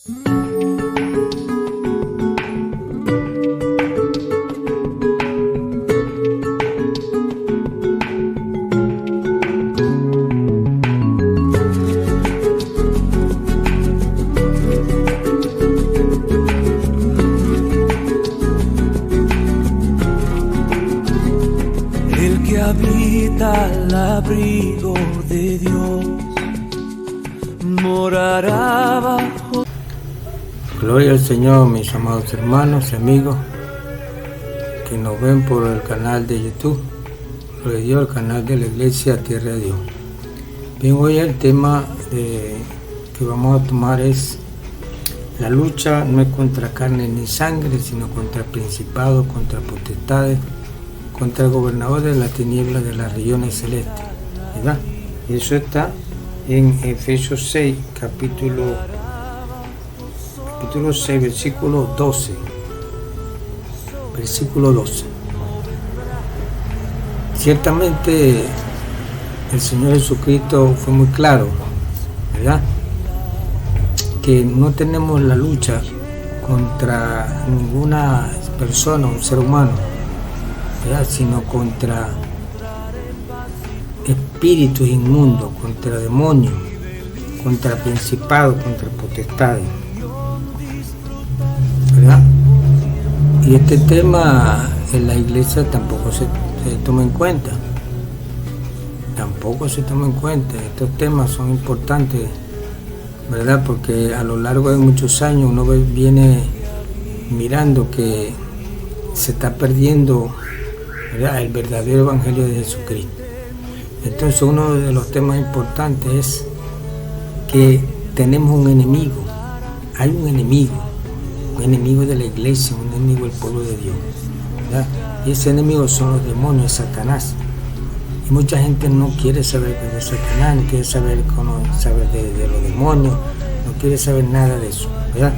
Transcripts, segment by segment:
El que habita al abrigo de Dios morará bajo. Gloria al Señor, mis amados hermanos y amigos que nos ven por el canal de YouTube, Gloria a Dios, el canal de la Iglesia Tierra de Dios. Bien, hoy el tema que vamos a tomar es: la lucha no es contra carne ni sangre, sino contra principados, contra potestades, contra el gobernador de las tinieblas de las regiones celestes, ¿verdad? Eso está en Efesios 6, capítulo 6, versículo 12. Versículo 12. Ciertamente el Señor Jesucristo fue muy claro, ¿verdad? Que no tenemos la lucha contra ninguna persona, un ser humano, ¿verdad? Sino contra espíritus inmundos, contra demonios, contra principados, contra potestades, ¿verdad? Y este tema en la iglesia tampoco se toma en cuenta. Tampoco se toma en cuenta. Estos temas son importantes, ¿verdad? Porque a lo largo de muchos años uno viene mirando que se está perdiendo, ¿verdad?, el verdadero evangelio de Jesucristo. Entonces uno de los temas importantes es que tenemos un enemigo. Hay un enemigo de la iglesia, un enemigo del pueblo de Dios, ¿verdad? Y ese enemigo son los demonios, Satanás. Y mucha gente no quiere saber de Satanás, no quiere saber de los demonios, no quiere saber nada de eso, ¿verdad?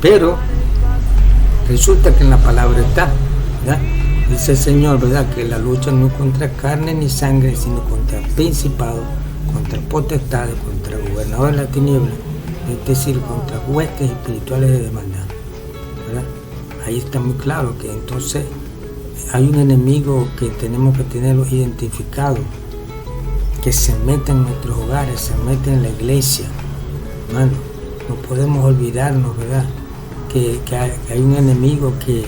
Pero resulta que en la palabra está, ¿verdad? Dice el Señor, ¿verdad?, que la lucha no es contra carne ni sangre, sino contra principados, contra potestades, contra gobernadores de la tiniebla, es decir, contra huestes espirituales de maldad, ¿verdad? Ahí está muy claro que entonces hay un enemigo que tenemos que tenerlo identificado, que se mete en nuestros hogares, se mete en la iglesia, hermano. No podemos olvidarnos, ¿verdad?, que hay un enemigo que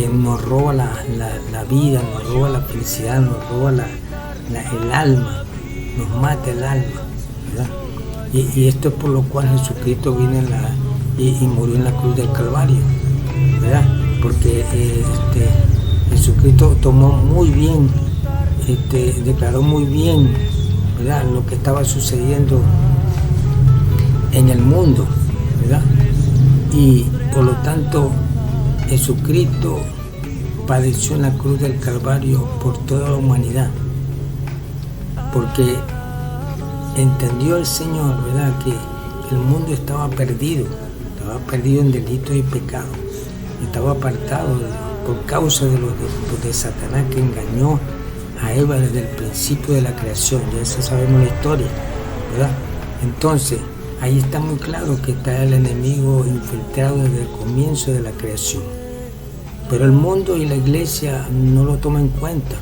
nos roba la vida, nos roba la felicidad, nos roba el alma, nos mata el alma, ¿verdad? Y esto es por lo cual Jesucristo vino y murió en la cruz del Calvario, ¿verdad? Porque Jesucristo tomó muy bien, declaró muy bien, ¿verdad?, lo que estaba sucediendo en el mundo, ¿verdad? Y por lo tanto Jesucristo padeció en la cruz del Calvario por toda la humanidad, porque entendió el Señor, ¿verdad?, que el mundo estaba perdido en delitos y pecados, estaba apartado por causa de Satanás, que engañó a Eva desde el principio de la creación. Ya eso sabemos la historia, ¿verdad? Entonces ahí está muy claro que está el enemigo infiltrado desde el comienzo de la creación. Pero el mundo y la iglesia no lo toman en cuenta,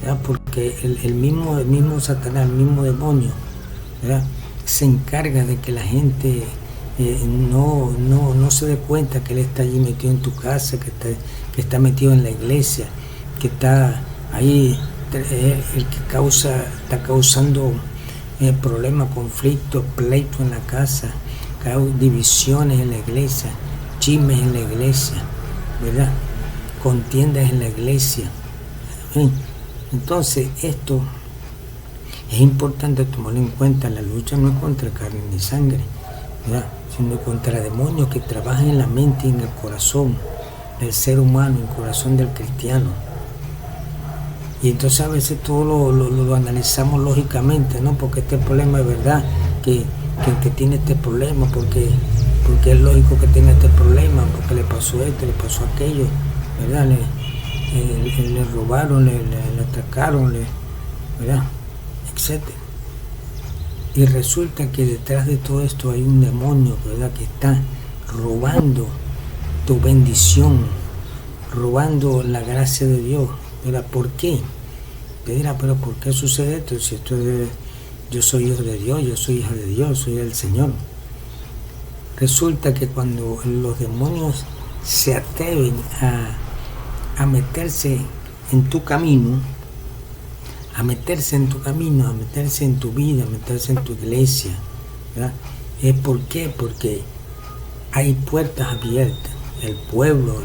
¿verdad? Porque el mismo Satanás, el mismo demonio, ¿verdad?, se encarga de que la gente no se dé cuenta que él está allí metido en tu casa, que está metido en la iglesia, que está ahí, el que está causando problemas, conflictos, pleitos en la casa, divisiones en la iglesia, chismes en la iglesia, ¿verdad?, contiendas en la iglesia. Entonces esto es importante tomarlo en cuenta. La lucha no es contra carne ni sangre, ¿verdad?, sino contra demonios que trabajan en la mente y en el corazón del ser humano, en el corazón del cristiano. Y entonces a veces todo lo analizamos lógicamente, ¿no? Porque este problema es verdad, que tiene este problema, porque es lógico que tiene este problema, porque le pasó esto, le pasó aquello, ¿verdad? Le robaron, le atacaron, ¿verdad?, etcétera. Y resulta que detrás de todo esto hay un demonio, ¿verdad?, que está robando tu bendición, robando la gracia de Dios, ¿verdad? ¿Por qué? Te dirá, pero ¿por qué sucede esto? Si yo soy hijo de Dios, yo soy hija de Dios, soy el Señor. Resulta que cuando los demonios se atreven a meterse en tu camino, a meterse en tu vida, a meterse en tu iglesia, ¿verdad? ¿Por qué? Porque hay puertas abiertas. El pueblo,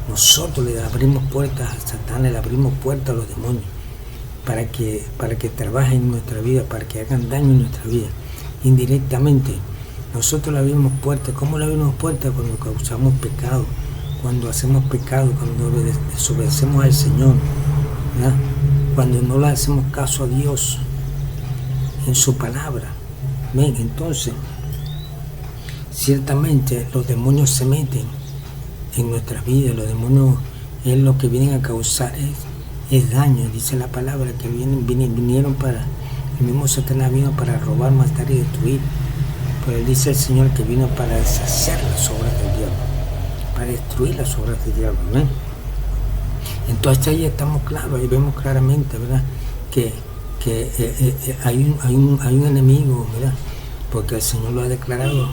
nosotros le abrimos puertas a Satán, le abrimos puertas a los demonios para que trabajen en nuestra vida, para que hagan daño en nuestra vida. Indirectamente, nosotros le abrimos puertas. ¿Cómo le abrimos puertas? Cuando causamos pecado, cuando hacemos pecado, cuando desobedecemos al Señor, ¿verdad? Cuando no le hacemos caso a Dios en su palabra. ¿Ven? Entonces, ciertamente los demonios se meten en nuestras vidas. Los demonios es lo que vienen a causar es daño. Dice la palabra que vinieron para, el mismo Satanás vino para robar, matar y destruir. Pero él dice el Señor que vino para deshacer las obras del diablo, para destruir las obras del diablo, ¿no? Entonces ahí estamos claros, ahí vemos claramente, ¿verdad?, que hay un enemigo, ¿verdad?, porque el Señor lo ha declarado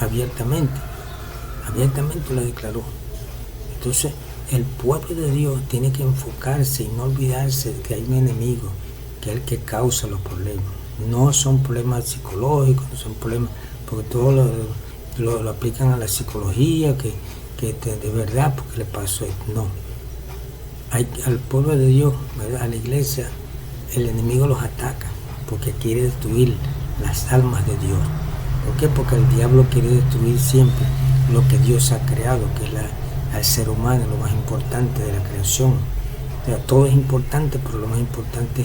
abiertamente lo declaró. Entonces el pueblo de Dios tiene que enfocarse y no olvidarse de que hay un enemigo, que es el que causa los problemas. No son problemas psicológicos, no son problemas, porque todo lo aplican a la psicología, que de verdad, porque le pasó esto. No. Al pueblo de Dios, ¿verdad?, a la iglesia, el enemigo los ataca, porque quiere destruir las almas de Dios. ¿Por qué? Porque el diablo quiere destruir siempre lo que Dios ha creado, que es al ser humano, lo más importante de la creación. O sea, todo es importante, pero lo más importante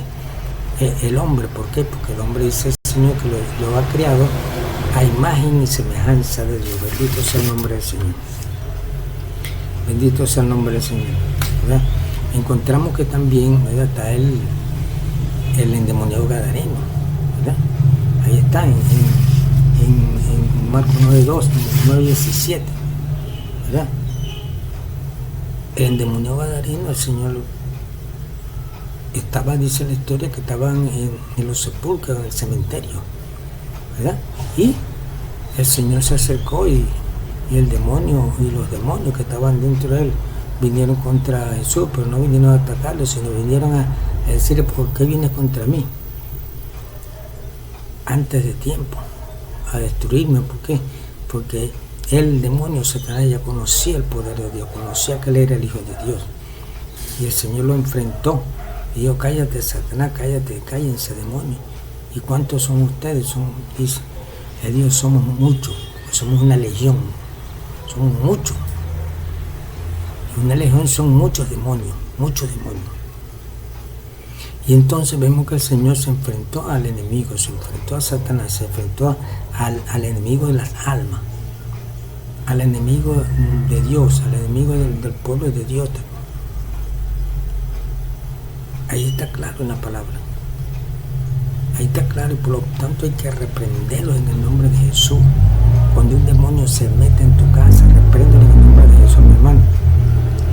es el hombre. ¿Por qué? Porque el hombre, dice el Señor, que lo ha creado a imagen y semejanza de Dios. Bendito sea el nombre del Señor. Bendito sea el nombre del Señor, ¿verdad? Encontramos que también, ¿verdad?, está el endemoniado gadareno, ¿verdad? Ahí está en Marcos 9:2, 9:17, ¿verdad? El endemoniado gadareno, el Señor estaba, dice la historia, que estaban en los sepulcros, en el cementerio, ¿verdad? Y el Señor se acercó y el demonio y los demonios que estaban dentro de él vinieron contra Jesús, pero no vinieron a atacarlo, sino vinieron a decirle, ¿por qué vienes contra mí? Antes de tiempo, a destruirme. ¿Por qué? Porque el demonio Satanás ya conocía el poder de Dios, conocía que él era el Hijo de Dios. Y el Señor lo enfrentó. Y dijo, cállate Satanás, cállate, cállense demonio. ¿Y cuántos son ustedes? Dice, Dios, somos muchos, somos una legión, somos muchos. Y una legión son muchos demonios, muchos demonios. Y entonces vemos que el Señor se enfrentó al enemigo, se enfrentó a Satanás, se enfrentó al enemigo de las almas, al enemigo de Dios, al enemigo del pueblo de Dios. Ahí está claro en la palabra. Ahí está claro, y por lo tanto hay que reprenderlos en el nombre de Jesús. Cuando un demonio se mete en tu casa, repréndelo en el nombre de Jesús, mi hermano.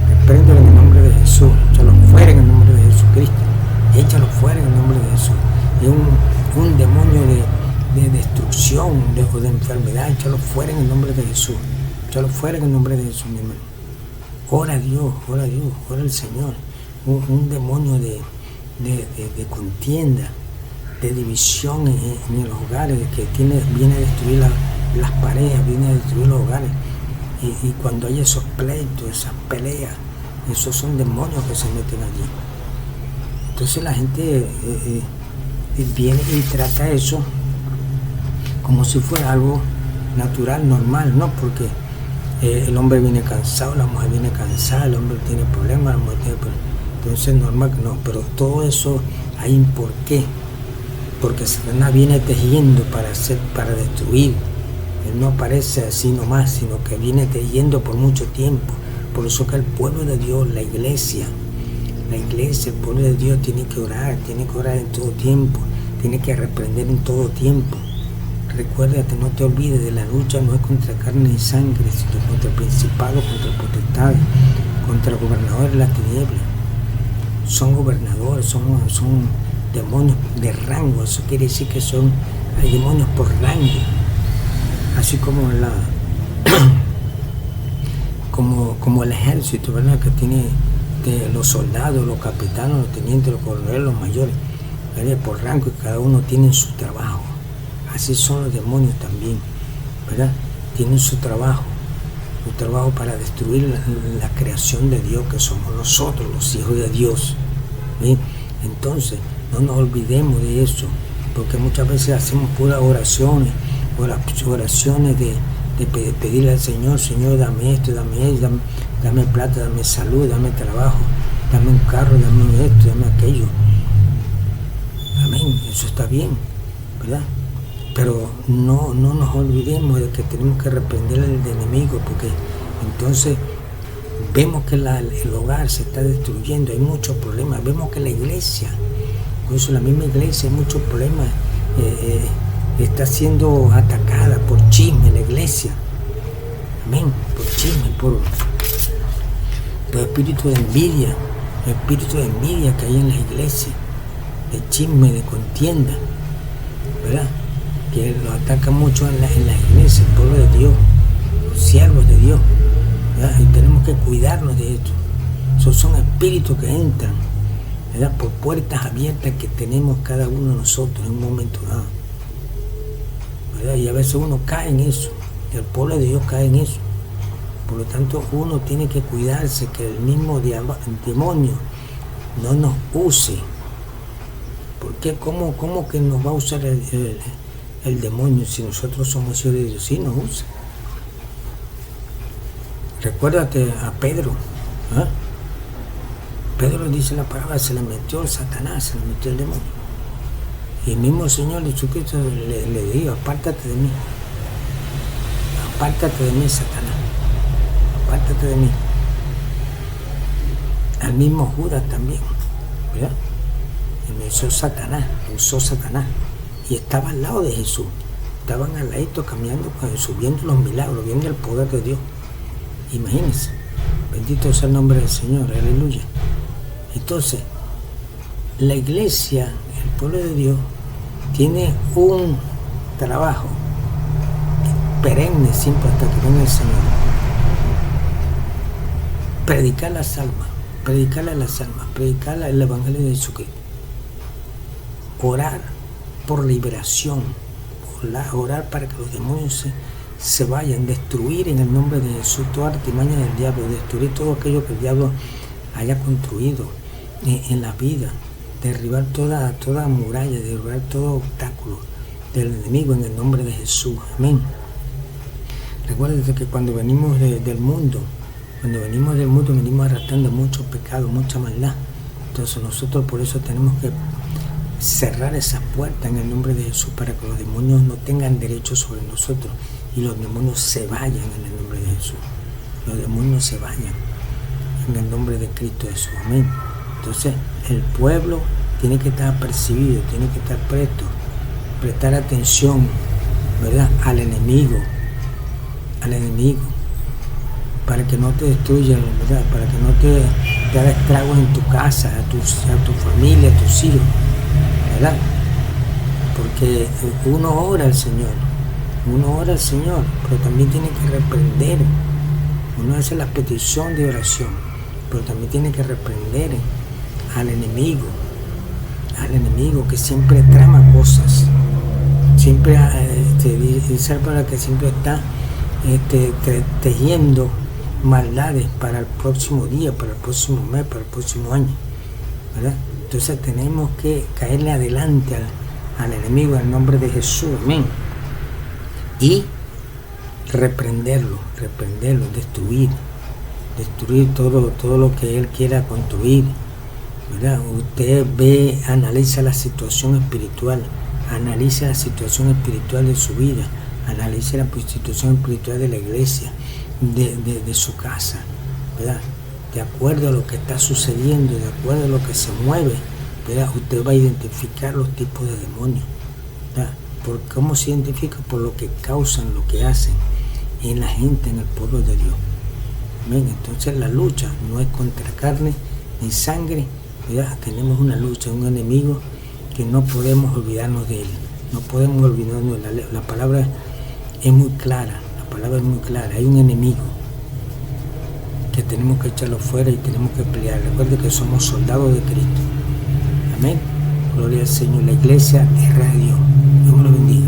Repréndelo en el nombre de Jesús. Échalo fuera en el nombre de Jesucristo. Échalo fuera en el nombre de Jesús. Es un demonio de destrucción, de enfermedad. Échalo fuera en el nombre de Jesús. Échalo fuera en el nombre de Jesús, mi hermano. Ora a Dios, ora al Señor. Un demonio de contienda, de división en los hogares, que viene a destruir las parejas, viene a destruir los hogares. Y cuando hay esos pleitos, esas peleas, esos son demonios que se meten allí. Entonces la gente viene y trata eso como si fuera algo natural, normal, ¿no? Porque el hombre viene cansado, la mujer viene cansada, el hombre tiene problemas, la mujer tiene problemas. Entonces es normal que no, pero todo eso hay un porqué. Porque Satanás viene tejiendo para destruir. Él no aparece así nomás, sino que viene tejiendo por mucho tiempo. Por eso que el pueblo de Dios, la iglesia, el pueblo de Dios tiene que orar en todo tiempo. Tienes que reprender en todo tiempo. Recuérdate, no te olvides de la lucha, no es contra carne y sangre, sino contra el principado, contra el potestad, contra el gobernador de la tiniebla. Son gobernadores, son demonios de rango. Eso quiere decir que hay demonios por rango. Así como como el ejército, ¿verdad? Que tiene los soldados, los capitanes, los tenientes, los coroneles, los mayores, ¿verdad? Por rango, y cada uno tiene su trabajo. Así son los demonios también, ¿verdad? Tienen su trabajo para destruir la creación de Dios, que somos nosotros, los hijos de Dios. ¿Sí? Entonces, no nos olvidemos de eso, porque muchas veces hacemos puras oraciones de pedirle al Señor, Señor, dame esto, dame plata, dame salud, dame trabajo, dame un carro, dame esto, dame aquello. Amén, eso está bien, ¿verdad? Pero no nos olvidemos de que tenemos que reprender al enemigo, porque entonces vemos que el hogar se está destruyendo, hay muchos problemas. Vemos que la iglesia, incluso la misma iglesia, hay muchos problemas, está siendo atacada por chisme la iglesia. Amén, por chisme, por espíritu de envidia, el espíritu de envidia que hay en las iglesias, de chisme, de contienda, ¿verdad? Que lo ataca mucho en las iglesias, el pueblo de Dios, los siervos de Dios, ¿verdad? Y tenemos que cuidarnos de esto. Esos son espíritus que entran, ¿verdad? Por puertas abiertas que tenemos cada uno de nosotros en un momento dado, ¿verdad? Y a veces uno cae en eso, el pueblo de Dios cae en eso. Por lo tanto, uno tiene que cuidarse que el mismo demonio no nos use. Porque ¿cómo que nos va a usar el demonio si nosotros somos hijos de Dios? Sí, nos usa. Recuérdate a Pedro. ¿Eh? Pedro dice la palabra, se le metió el Satanás, se le metió el demonio. Y el mismo Señor Jesucristo le dijo, apártate de mí. Apártate de mí, Satanás. Apártate de mí. Al mismo Judas también, ¿verdad? Y usó Satanás, y estaba al lado de Jesús, estaban al ladito caminando con Jesús, viendo los milagros, viendo el poder de Dios. Imagínense, bendito sea el nombre del Señor, aleluya. Entonces, la iglesia, el pueblo de Dios, tiene un trabajo perenne siempre hasta que venga el Señor. Predicar las almas, predicar el Evangelio de Jesucristo. Orar por liberación, orar para que los demonios se vayan, destruir en el nombre de Jesús toda artimaña del diablo, destruir todo aquello que el diablo haya construido en la vida, derribar toda muralla, derribar todo obstáculo del enemigo en el nombre de Jesús. Amén. Recuerden que cuando venimos del mundo, venimos arrastrando mucho pecado, mucha maldad. Entonces nosotros por eso tenemos que cerrar esa puerta en el nombre de Jesús para que los demonios no tengan derecho sobre nosotros y los demonios se vayan en el nombre de Jesús. Los demonios se vayan en el nombre de Cristo Jesús. Amén. Entonces el pueblo tiene que estar apercibido, tiene que estar presto, prestar atención, ¿verdad? Al enemigo, para que no te destruyan, ¿verdad? Para que no te haga estragos en tu casa, a tu familia, a tus hijos, ¿verdad? Porque uno ora al Señor, pero también tiene que reprender. Uno hace la petición de oración, pero también tiene que reprender al enemigo que siempre trama cosas, siempre dice para que siempre está tejiendo maldades para el próximo día, para el próximo mes, para el próximo año, ¿verdad? Entonces tenemos que caerle adelante al enemigo en el nombre de Jesús, amén, y reprenderlo, destruir todo lo que él quiera construir, ¿verdad? Usted analiza la situación espiritual, analiza la situación espiritual de su vida, analice la situación espiritual de la iglesia, de su casa, ¿verdad? De acuerdo a lo que está sucediendo, de acuerdo a lo que se mueve ¿verdad? Usted va a identificar los tipos de demonios, ¿verdad? ¿Por cómo se identifica? Por lo que causan, lo que hacen en la gente, en el pueblo de Dios. Amén. Entonces la lucha no es contra carne ni sangre, ¿verdad? Tenemos una lucha, un enemigo que no podemos olvidarnos de él, no podemos olvidarnos de la palabra es muy clara, hay un enemigo que tenemos que echarlo fuera y tenemos que pelear. Recuerde que somos soldados de Cristo. Amén. Gloria al Señor. La iglesia es radio. Dios me lo bendiga.